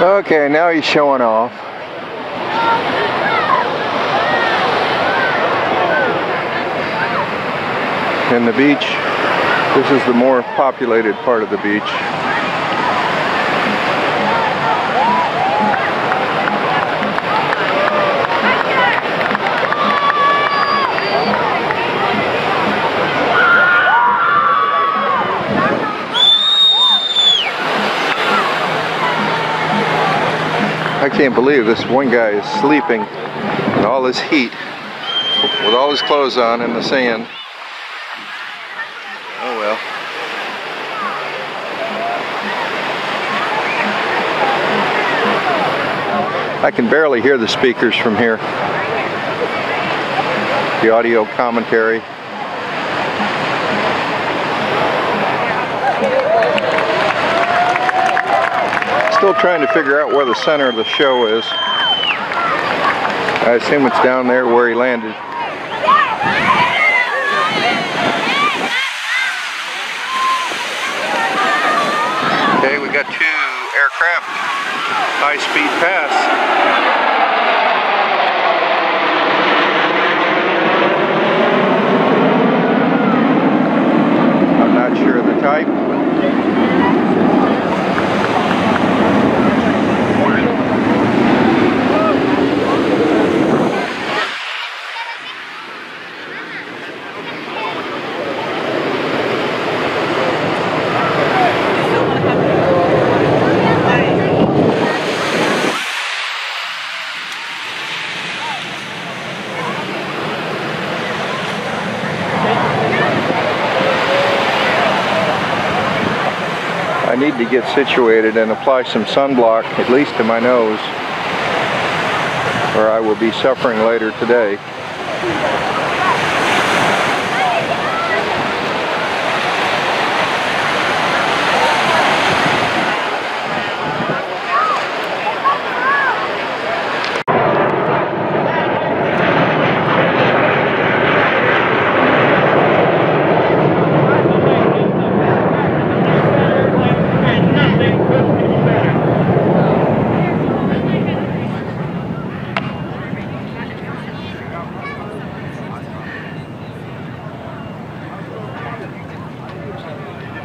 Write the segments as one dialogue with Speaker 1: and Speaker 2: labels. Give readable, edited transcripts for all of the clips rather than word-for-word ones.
Speaker 1: Okay, now he's showing off. And the beach, this is the more populated part of the beach. I can't believe this one guy is sleeping in all this heat with all his clothes on in the sand. Oh well. I can barely hear the speakers from here. The audio commentary. Still trying to figure out where the center of the show is. I assume it's down there where he landed. Okay, we got 2 aircraft high-speed pass. I'm not sure of the type. I need to get situated and apply some sunblock, at least to my nose, or I will be suffering later today.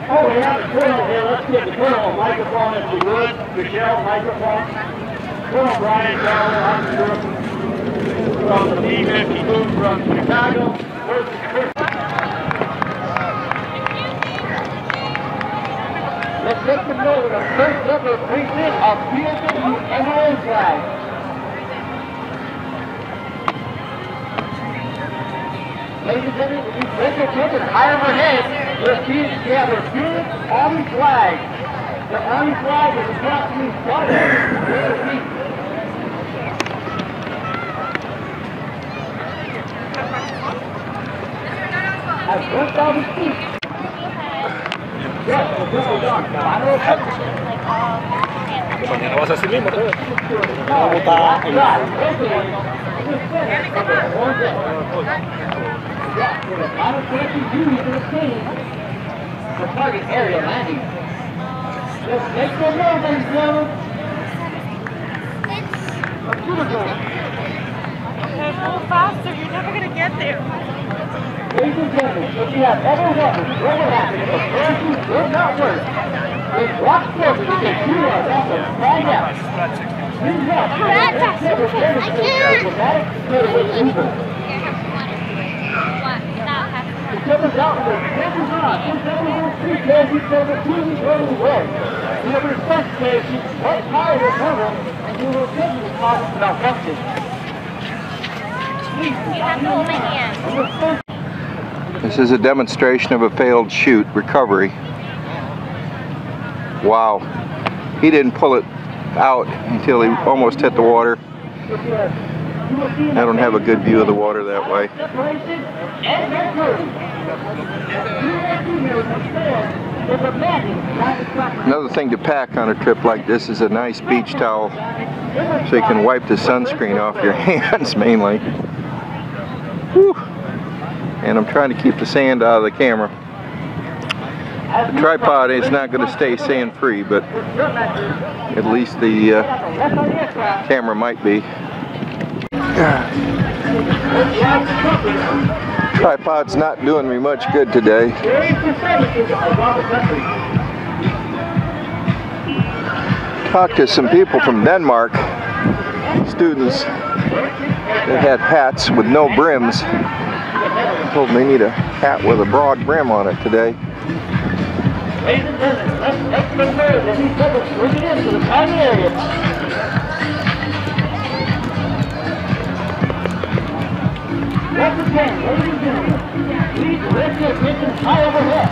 Speaker 2: Oh, we have a colonel here. Let's give the colonel a microphone if you would. Michelle, microphone. Colonel Brian Fowler, officer from the B-52 from Chicago. Where's the Let's let them know the first ever precinct of PSW NRA flag. Ladies and gentlemen, if you take your attention high overhead, you'll see we have a big Army flag. The Army flag is approximately 500 feet. At 1,000 feet. Yes, we're done.
Speaker 3: Mañana vas así mismo, ¿no?
Speaker 2: The target area landing. Just make the road, ladies and gentlemen.
Speaker 4: Okay, move faster. You're never going to get there.
Speaker 2: Ladies and gentlemen, if you have ever wondered what would happen if a parachute would not work, then watch closely because you are about to find out. Please watch. The cameras out there. Cameras on. This everyone see crazy camera cruising going away. You have a response station right higher than cover, and you will get the cause of malfunction. Please,
Speaker 4: You have to hold my hand.
Speaker 1: This is a demonstration of a failed chute recovery. Wow. He didn't pull it out until he almost hit the water. I don't have a good view of the water that way. Another thing to pack on a trip like this is a nice beach towel so you can wipe the sunscreen off your hands mainly. Whew. And I'm trying to keep the sand out of the camera. The tripod is not going to stay sand free, but at least the camera might be. Tripod's not doing me much good today. Talked to some people from Denmark, students that had hats with no brims. Told them they need a hat with a broad brim on it today.
Speaker 2: Ladies and gentlemen, let's prepare that these publics bring it into the common area. Once again, ladies and gentlemen, please lift your attention high overhead.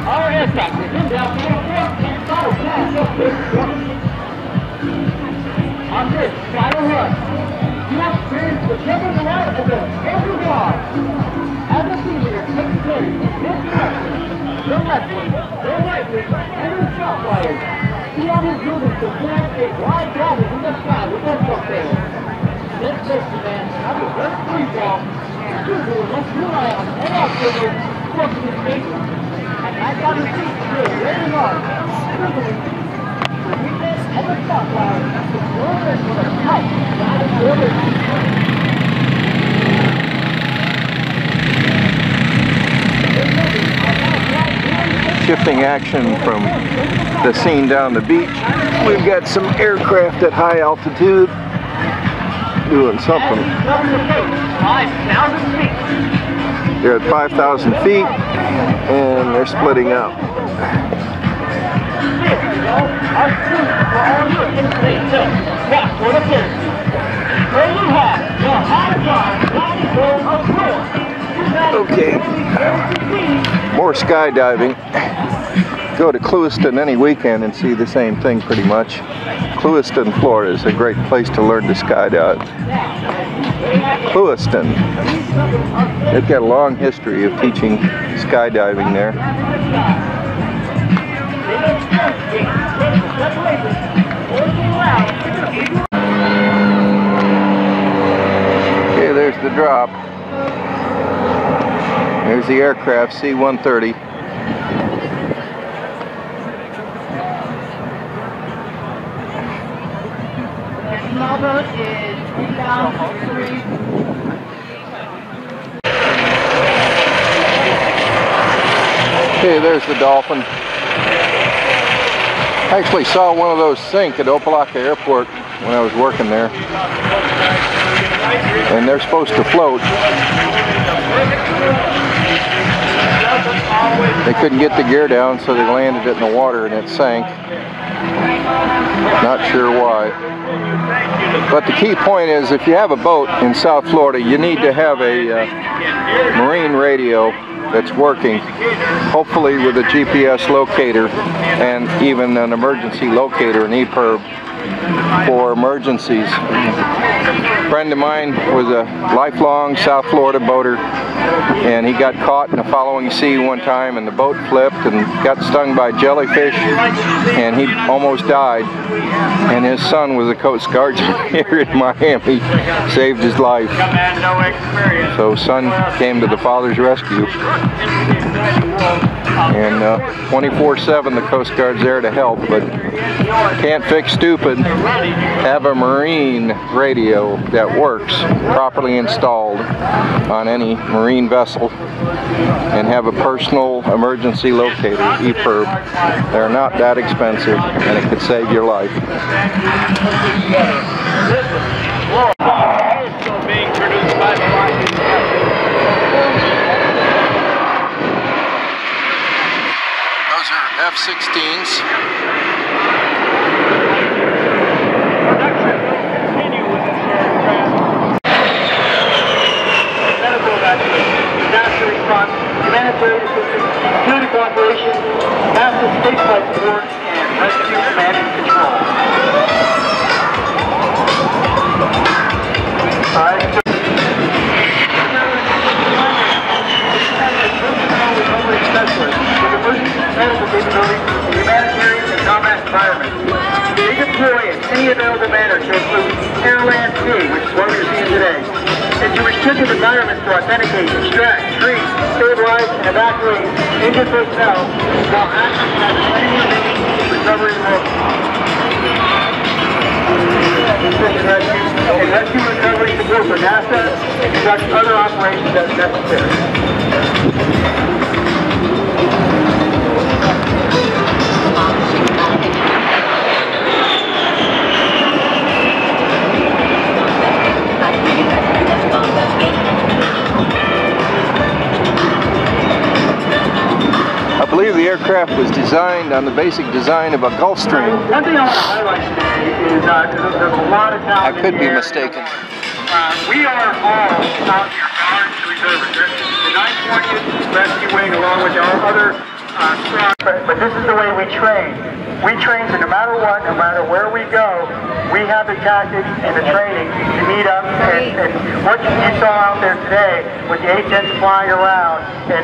Speaker 2: Our aircraft is inbound to and final pass up this one. On this final run, you have experienced the shepherd and out of the every bar. As a leader, take place in this direction. The left one, the right one, and the shot fires. See on his units to plant a wide gather in the sky with their truck there. This safety man has a very free ball, and Subaru must rely on head off river working his station. And I got his feet still very large, swiveling. The weakness of the shot fire, the movement with a tight, guided order.
Speaker 1: Shifting action from the scene down the beach. We've got some aircraft at high altitude doing something.
Speaker 2: 5,000 feet.
Speaker 1: They're at 5,000 feet and they're splitting up. Okay, more skydiving. Go to Clewiston any weekend and see the same thing pretty much. Clewiston, Florida is a great place to learn to skydive. Clewiston. They've got a long history of teaching skydiving there. Okay, there's the drop. There's the aircraft, C-130.
Speaker 2: Small boat is 3,003.
Speaker 1: Okay, there's the Dolphin. I actually saw one of those sink at Opelika Airport when I was working there. And they're supposed to float. They couldn't get the gear down, so they landed it in the water and it sank. Not sure why. But the key point is, if you have a boat in South Florida, you need to have a marine radio that's working, hopefully with a GPS locator and even an emergency locator, an EPIRB, for emergencies. A friend of mine was a lifelong South Florida boater, and he got caught in a following sea one time and the boat flipped and got stung by jellyfish, and he almost died, and his son was a Coast Guardsman here in Miami, saved his life. So son came to the father's rescue, and 24/7 the Coast Guard's there to help, but can't fix stupid. Have a marine radio that works, properly installed on any marine vessel, and have a personal emergency locator, EPIRB. They're not that expensive, and it could save your life.
Speaker 2: Being produced by the
Speaker 1: Those are F-16s.
Speaker 2: Humanitarian assistance, security cooperation, massive stateside support, and rescue command and control. Humanitarian and combat environment. They deploy in any available manner to include Air Land Sea, which is what we're seeing today, and to sensitive environments to authenticate, extract, treat, stabilize, and evacuate injured personnel while acting as any remaining recovery work. And rescue and recovery support for NASA and conduct other operations as necessary.
Speaker 1: I believe the aircraft was designed on the basic design of a Gulfstream.
Speaker 2: One thing I want to highlight today is there's a lot of talent.
Speaker 1: I could be mistaken.
Speaker 2: We are all out here armed reservists. The 920th Rescue Wing, along with our other squad. But this is the way we train. We train so no matter what, no matter where we go, we have the tactics and the training to meet up. And what you saw out there today with the A-10s flying around and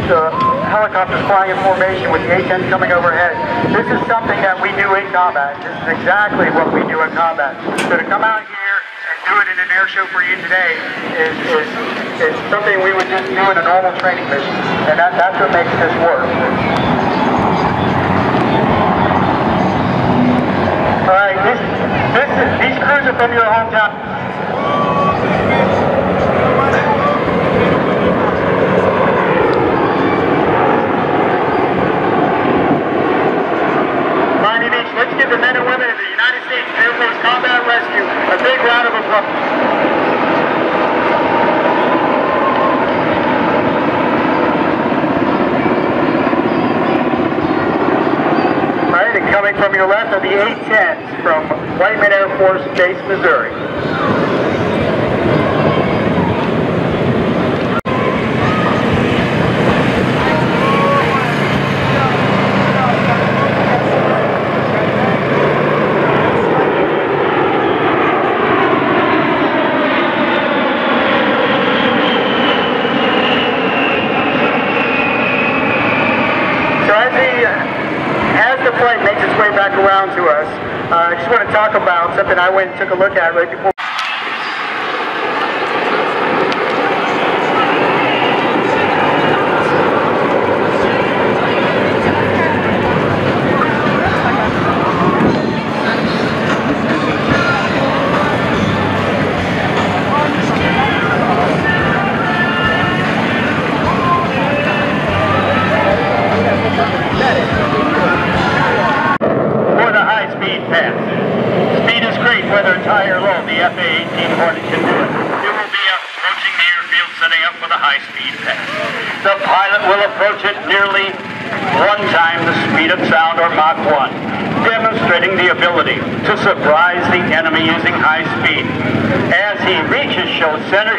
Speaker 2: the helicopters flying in formation with the A-10s coming overhead, this is something that we do in combat. This is exactly what we do in combat. So to come out here and do it in an air show for you today is something we would just do in a normal training mission. And that's what makes this work. All right, these crews are from your hometown. Miami Beach, let's give the men and women of the United States Air Force Combat Rescue a big round of applause. Coming from your left are the A-10s from Whiteman Air Force Base, Missouri. Flight makes its way back around to us. I just want to talk about something I went and took a look at right before. Whether it's high or low, the FA-18 Hornet can do it. It will be approaching the airfield, setting up for the high-speed pass. The pilot will approach it nearly 1 time the speed of sound, or Mach 1, demonstrating the ability to surprise the enemy using high speed. As he reaches show center,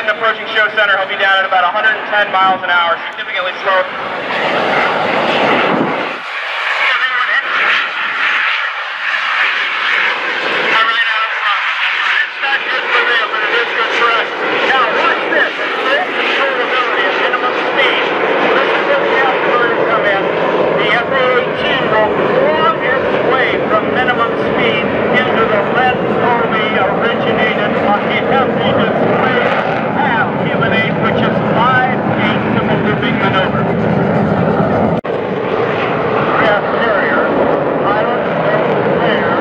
Speaker 2: approaching show center, he'll be down at about 110 miles an hour, significantly slower. Now watch this, full controllability at minimum speed. This is where the afterburner come in. The FA-18 will claw its way from minimum speed into the lead only originated by the heavy display half human aid, which is 5/8 of a looping maneuver. Aircraft carrier, pilot, flare,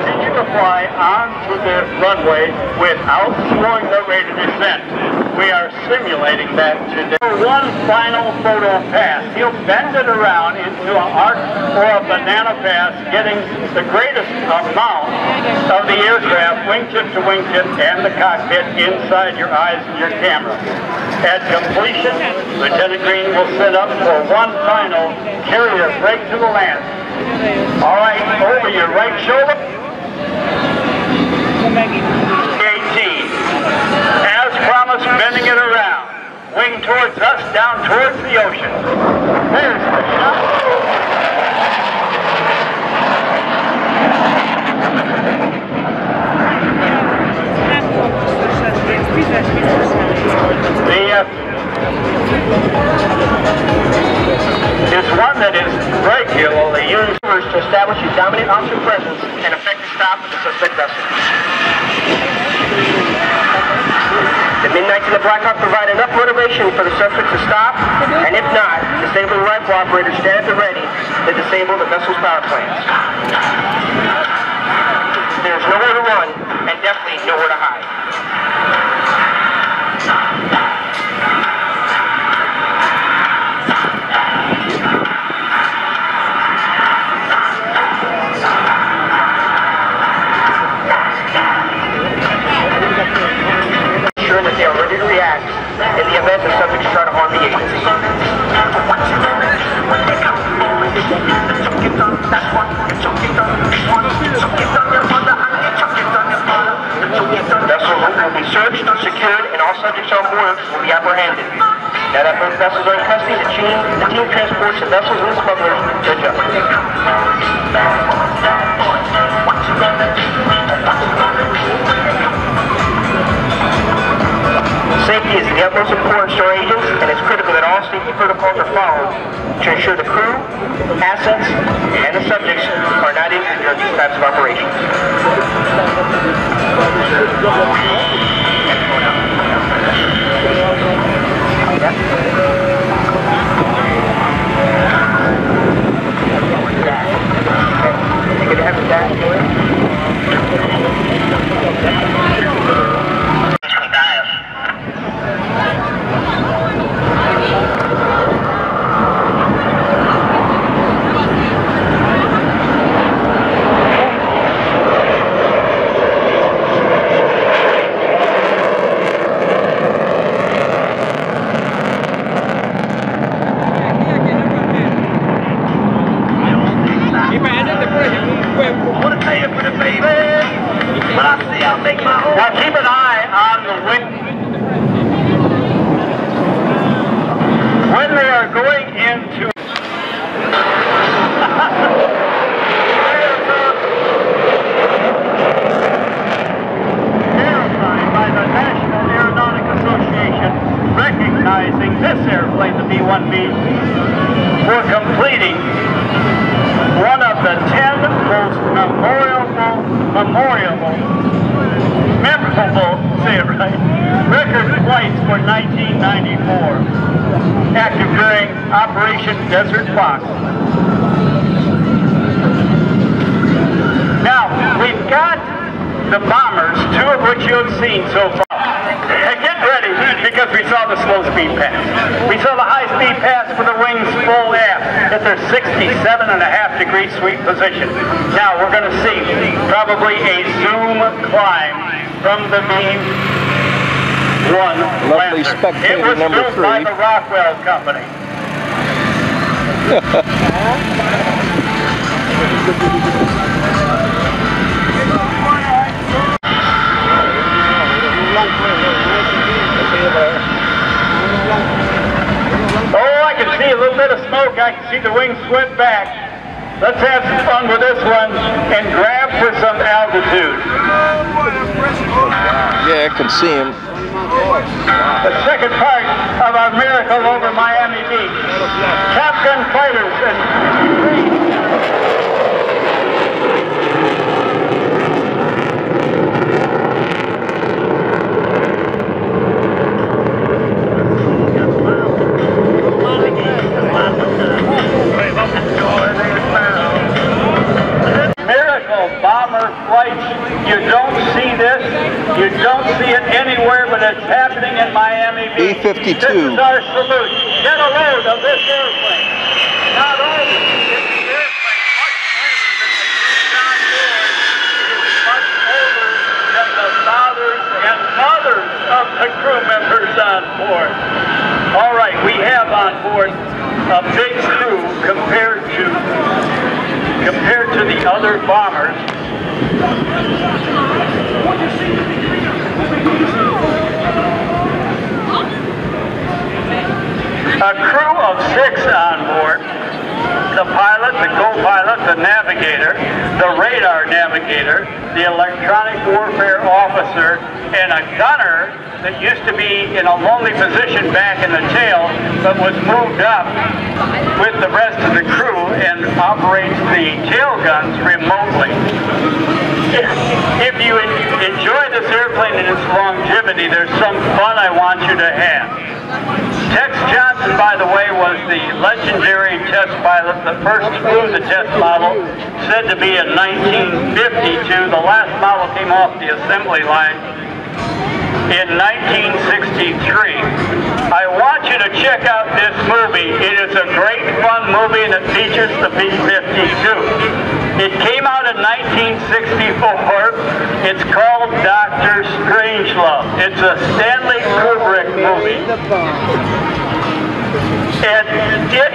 Speaker 2: continue to fly onto the runway without slowing the rate of descent. We are simulating that today. One final photo pass. He'll bend it around into an arc or a banana pass, getting the greatest amount of the aircraft, wingtip to wingtip, and the cockpit inside your eyes and your camera. At completion, Lieutenant Green will set up for one final carrier break to the land. All right, over your right shoulder. 18. As promised, bending it around. Wing towards us, down towards the ocean. There's the shot. It's one that is regularly used to establish a dominant officer presence and effective stop of the suspect vessel. The Midnights and the Blackhawk provide enough motivation for the suspect to stop, and if not, disable the rifle operators stand at the ready to disable the vessel's power plants. There's nowhere to run, and definitely nowhere to hide. That they are ready to react in the event the subjects try to harm the agency. Vessels will be searched, secured, and all subjects on board will be apprehended. Now that both vessels are in custody, the team transports the vessels and the smugglers to adjustment. Safety is of the utmost importance to our agents, and it's critical that all safety protocols are followed to ensure the crew, assets, and the subjects are not injured during these types of operations. You could have that. Now keep an eye on the wing. When they are going into airline by the National Aeronautic Association recognizing this airplane, the B-1B, for completing one of the 10 most memorable, say it right, record flights for 1994, active during Operation Desert Fox. Now, we've got the bombers, two of which you have seen so far. Hey, get ready, because we saw the slow speed pass. We saw the high speed pass for the wings full aft at their 67.5-degree sweep position. Now we're going to see probably a zoom climb from the B-1
Speaker 1: Lovely
Speaker 2: Lancer.
Speaker 1: spectator
Speaker 2: It was
Speaker 1: number
Speaker 2: built
Speaker 1: 3.
Speaker 2: by the Rockwell Company. Oh, I can see a little bit of smoke. I can see the wings swept back. Let's have some fun with this one and grab for some altitude.
Speaker 1: Yeah, I can see him.
Speaker 2: The second part of our miracle over Miami Beach. Top Gun fighters and bomber flights. You don't see this. You don't see it anywhere, but it's happening in Miami Beach.
Speaker 1: B-52.
Speaker 2: This is our solution. Get a load of this airplane. Not only is the airplane much older than the crews on board, it is much older than the fathers and mothers of the crew members on board. All right, we have on board a big crew compared to the other bombers. A crew of 6 on board. The pilot, the co-pilot, the navigator, the radar navigator, the electronic warfare officer, and a gunner that used to be in a lonely position back in the tail, but was moved up with the rest of the crew and operates the tail guns remotely. If you enjoy this airplane and its longevity, there's some fun I want you to have. Tex Johnson, by the way, was the legendary test pilot that first flew the test model, said to be in 1952. The last model came off the assembly line in 1963. I want you to check out this movie. It is a great fun movie and it features the B-52. It came out in 1964. It's called Dr. Strangelove. It's a Stanley Kubrick movie. And it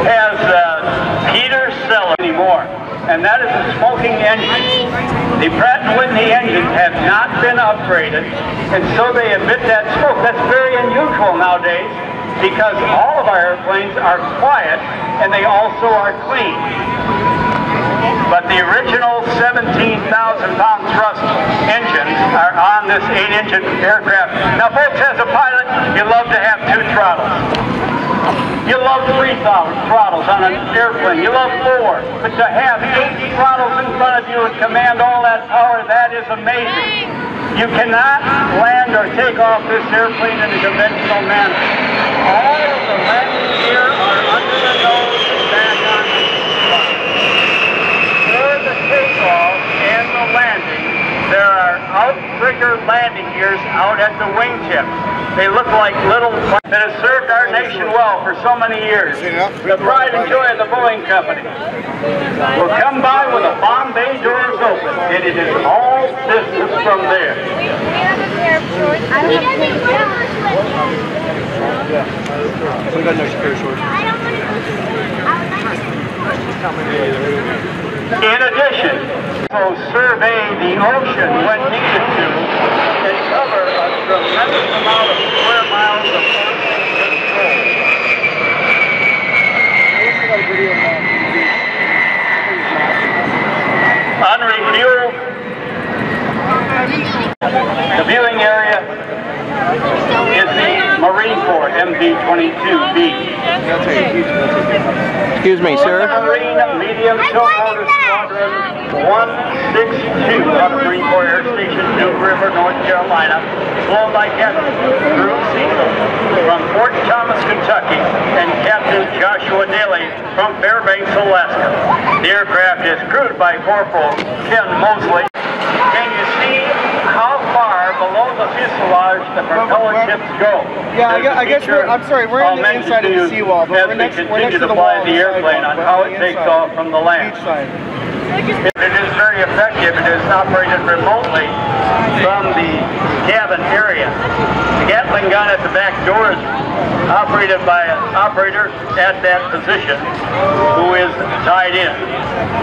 Speaker 2: has Peter Sellers anymore. And that is a smoking engine. The Pratt & Whitney engines have not been upgraded, and so they emit that smoke. That's very unusual nowadays because all of our airplanes are quiet and they also are clean. But the original 17,000-pound thrust engines are on this 8-engine aircraft. Now, folks, as a pilot, you love to have 2 throttles. You love 3 throttles on an airplane. You love 4. But to have 8 throttles in front of you and command all that power, that is amazing. You cannot land or take off this airplane in a conventional manner. All of the landing gear are under the nose and back on the fuselage. For the takeoff and the landing, there are outrigger landing gears out at the wingtips. They look like little that have served our nation well for so many years. The pride and joy of the Boeing Company will come by with the bomb bay doors open, and it is all business from there. In addition, we'll survey the ocean when needed to and cover a tremendous amount of square miles of ocean control. Unrefueled, the viewing area is the Marine Corps MV-22B.
Speaker 1: Excuse me, sir.
Speaker 2: Marine Medium Tilt Motor Squadron 162 out of Marine Corps Air Station, Duke River, North Carolina, flown by Captain Bruce Cecil from Fort Thomas, Kentucky, and Captain Joshua Daly from Fairbanks, Alaska. The aircraft is crewed by Corporal Ken Mosley. Can you see how far below the fuselage the propeller tips go?
Speaker 5: Yeah, I guess I'm sorry, we're on the inside of the seawall, but we're next to the wall.
Speaker 2: The airplane on how it takes off from the land.
Speaker 5: Each side.
Speaker 2: It is very effective. It is operated remotely from the cabin area. The Gatling gun at the back door is operated by an operator at that position who is tied in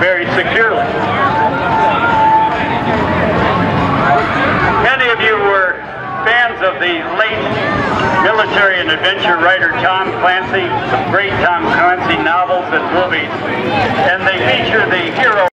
Speaker 2: very securely. Many of you were fans of the late military and adventure writer Tom Clancy, some great Tom Clancy novels and movies, and they feature the hero.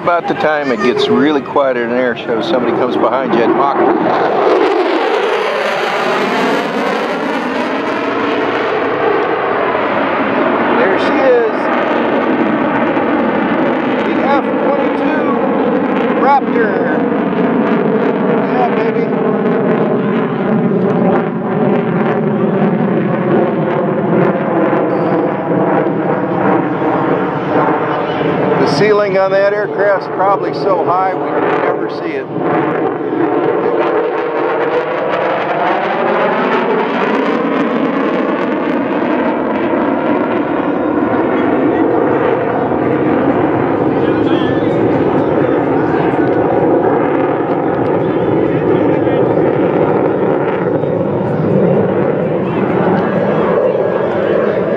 Speaker 1: about the time it gets really quiet at an air show, somebody comes behind you at Mach. There she is. The F-22 Raptor. Yeah, baby. The ceiling on that aircraft's probably so high we never see it.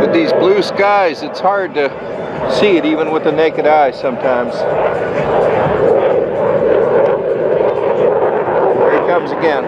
Speaker 1: With these blue skies, it's hard to see it even with the naked eye sometimes. Here he comes again.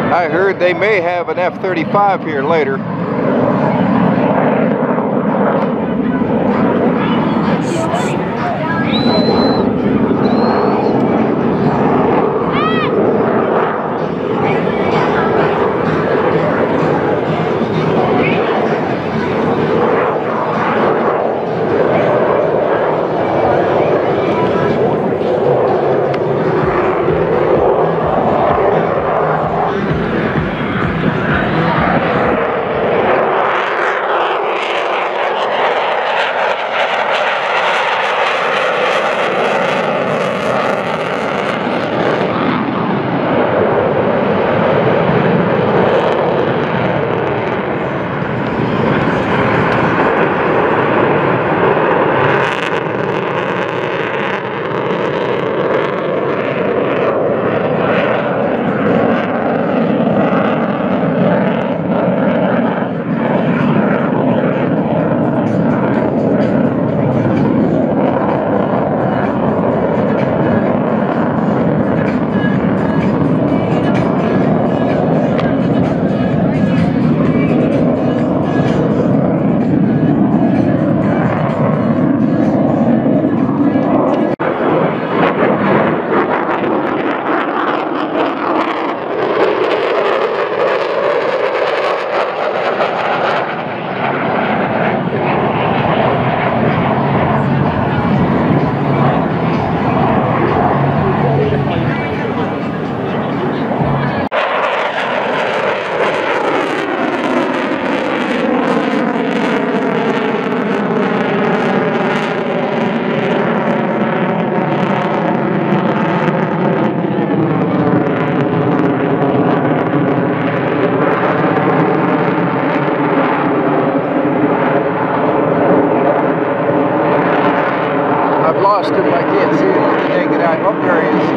Speaker 1: I heard they may have an F-35 here later. Lost him. I can't see him with the naked eye. Oh, there he is.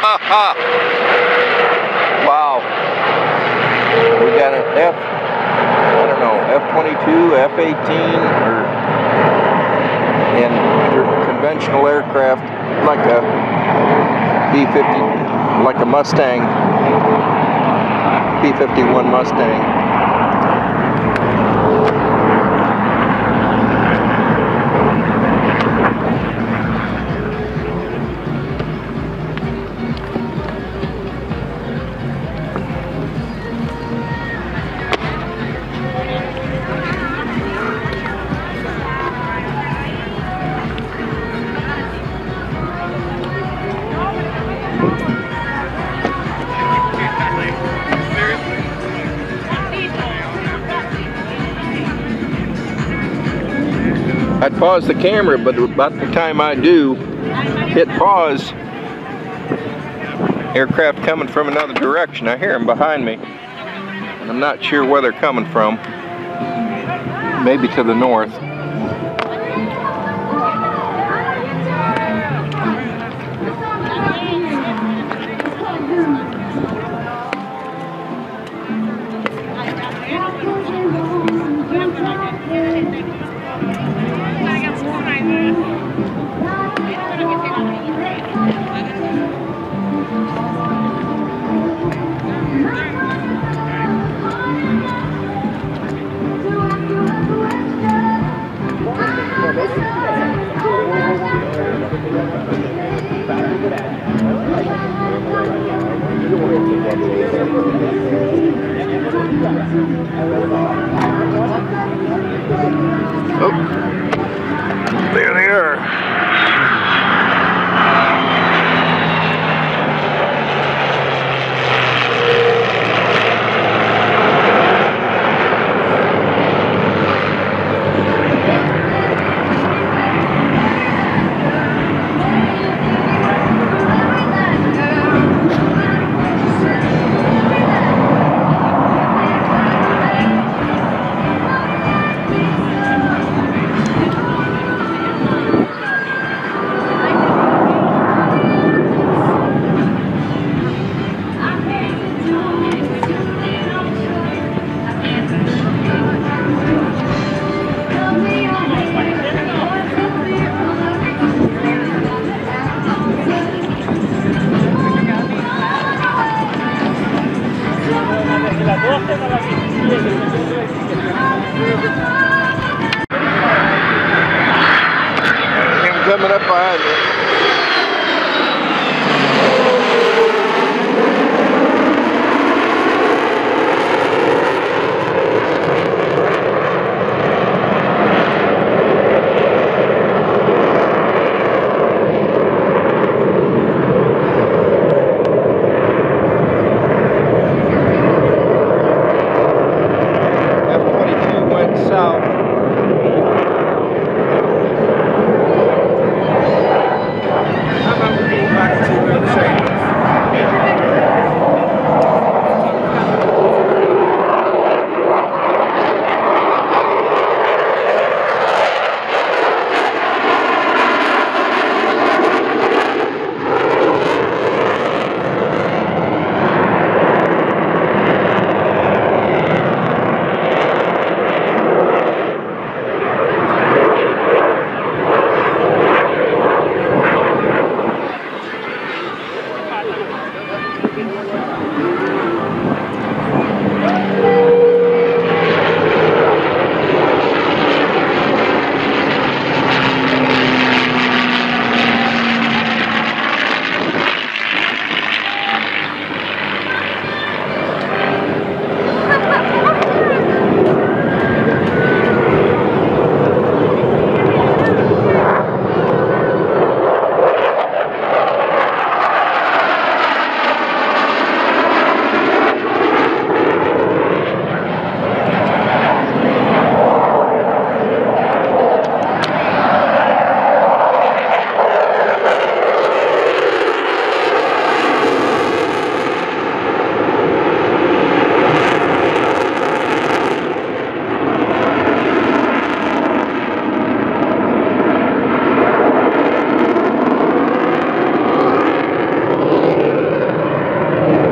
Speaker 1: Wow. We got an F, I don't know, F-22, F-18, or in conventional aircraft, like a B-50, like a Mustang, B-51 Mustang. I'd pause the camera, but about the time I do hit pause, aircraft coming from another direction. I hear them behind me, and I'm not sure where they're coming from. Maybe to the north.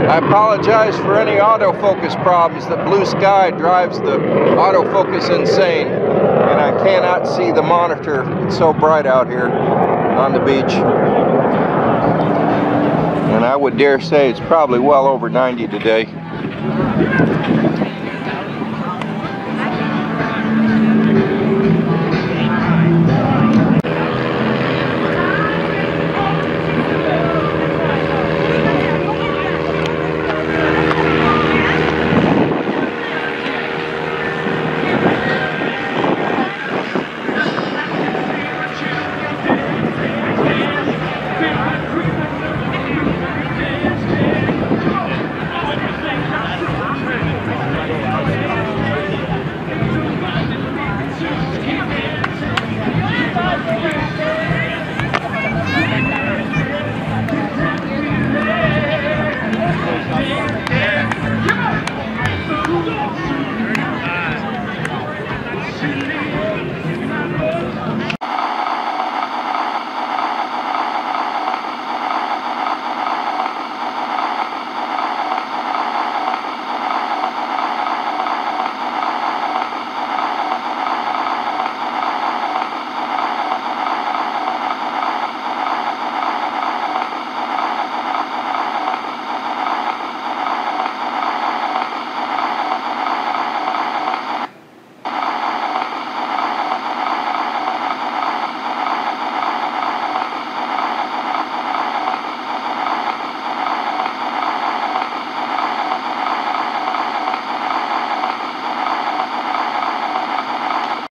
Speaker 1: I apologize for any autofocus problems. The blue sky drives the autofocus insane, and I cannot see the monitor. It's so bright out here on the beach. And I would dare say it's probably well over 90 today.